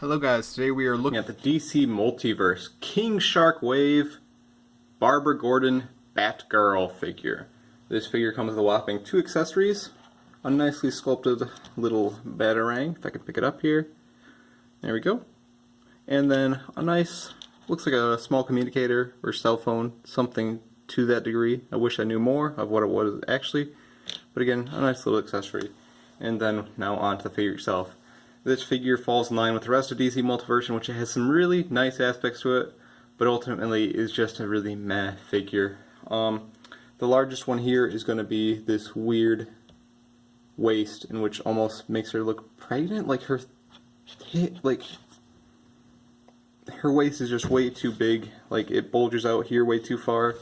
Hello guys, today we are looking at the DC Multiverse King Shark Wave Barbara Gordon BatGirl figure. This figure comes with a whopping 2 accessories, a nicely sculpted little batarang, if I can pick it up here. There we go. And then a nice, looks like a small communicator or cell phone, something to that degree. I wish I knew more of what it was actually, but again, a nice little accessory. And then now on to the figure itself. This figure falls in line with the rest of DC Multiverse, in which it has some really nice aspects to it, but ultimately is just a really meh figure. The largest one here is going to be this weird waist, in which almost makes her look pregnant. Like her waist is just way too big. Like it bulges out here way too far.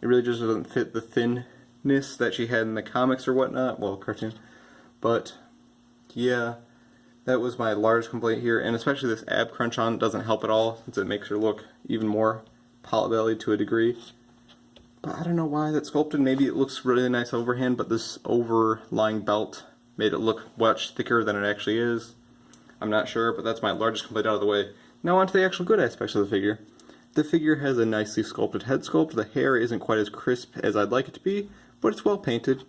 It really just doesn't fit the thinness that she had in the comics or whatnot. Well, cartoon. But yeah. That was my largest complaint here, and especially this ab crunch on doesn't help at all, since it makes her look even more pot-bellied to a degree. But I don't know why that's sculpted. Maybe it looks really nice overhand, but this overlying belt made it look much thicker than it actually is. I'm not sure, but that's my largest complaint out of the way. Now on to the actual good aspects of the figure. The figure has a nicely sculpted head sculpt. The hair isn't quite as crisp as I'd like it to be, but it's well painted.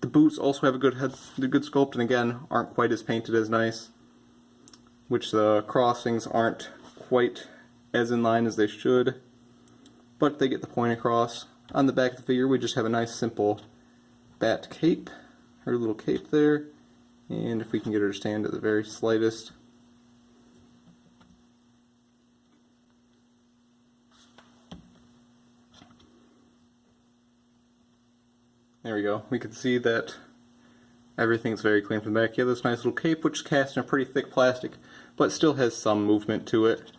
The boots also have a good sculpt, and again, aren't quite as painted as nice, which the crossings aren't quite as in line as they should, but they get the point across. On the back of the figure, we just have a nice simple bat cape, her little cape there, and if we can get her to stand at the very slightest. There we go. We can see that everything's very clean from the back. You have this nice little cape, which is cast in a pretty thick plastic, but still has some movement to it.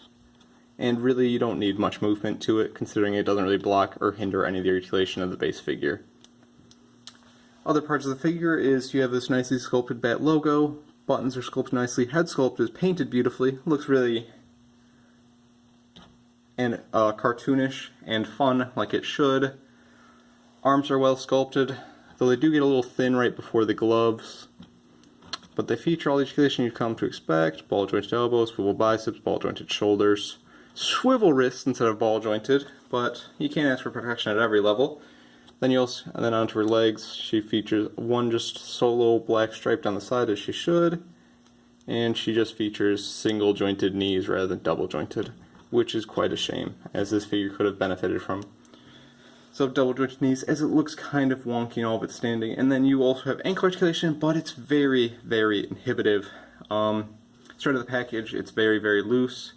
And really, you don't need much movement to it, considering it doesn't really block or hinder any of the articulation of the base figure. Other parts of the figure is you have this nicely sculpted bat logo. Buttons are sculpted nicely. Head sculpt is painted beautifully. Looks really cartoonish and fun, like it should. Arms are well sculpted, though they do get a little thin right before the gloves. But they feature all the articulation you've come to expect: ball jointed elbows, swivel biceps, ball jointed shoulders, swivel wrists instead of ball jointed, but you can't ask for perfection at every level. Then onto her legs, she features one just solo black stripe down the side as she should, and she just features single jointed knees rather than double jointed, which is quite a shame, as this figure could have benefited from. So double jointed knees, as it looks kind of wonky and all of it standing. And then you also have ankle articulation, but it's very, very inhibitive. Start of the package, it's very, very loose.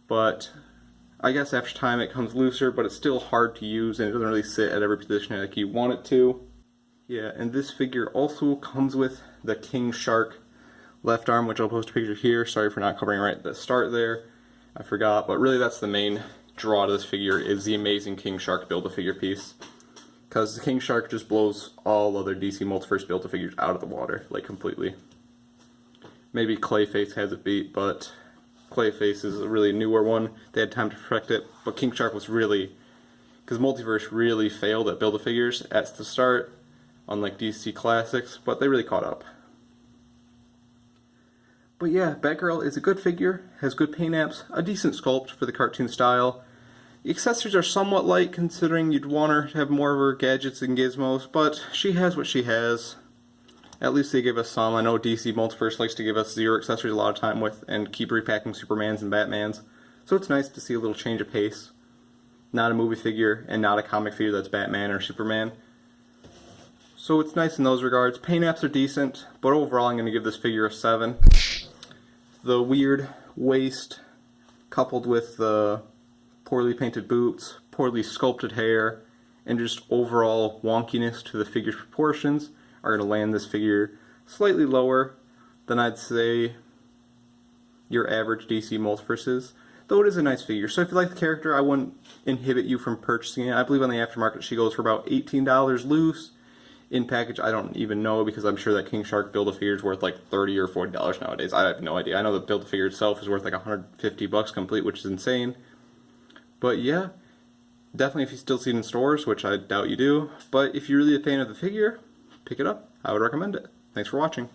But I guess after time it comes looser, but it's still hard to use and it doesn't really sit at every position like you want it to. Yeah, and this figure also comes with the King Shark left arm, which I'll post a picture here. Sorry for not covering right at the start there. I forgot, but really that's the main draw to this figure, is the amazing King Shark Build-A-Figure piece. Because the King Shark just blows all other DC Multiverse Build-A-Figures out of the water, like completely. Maybe Clayface has it beat, but Clayface is a really newer one. They had time to perfect it, but King Shark was really, because Multiverse really failed at Build-A-Figures at the start, unlike DC Classics, but they really caught up. But yeah, BatGirl is a good figure, has good paint apps, a decent sculpt for the cartoon style. The accessories are somewhat light, considering you'd want her to have more of her gadgets and gizmos, but she has what she has. At least they give us some. I know DC Multiverse likes to give us 0 accessories a lot of time with, and keep repacking Supermans and Batmans, so it's nice to see a little change of pace. Not a movie figure, and not a comic figure that's Batman or Superman. So it's nice in those regards. Paint apps are decent, but overall I'm going to give this figure a 7. The weird waist, coupled with the poorly painted boots, poorly sculpted hair, and just overall wonkiness to the figure's proportions, are going to land this figure slightly lower than I'd say your average DC Multiverse is. Though it is a nice figure, so if you like the character, I wouldn't inhibit you from purchasing it. I believe on the aftermarket she goes for about $18 loose. In package, I don't even know, because I'm sure that King Shark Build-A-Figure is worth like $30 or $40 nowadays. I have no idea. I know the Build-A-Figure itself is worth like $150 complete, which is insane. But yeah, definitely if you still see it in stores, which I doubt you do. But if you're really a fan of the figure, pick it up. I would recommend it. Thanks for watching.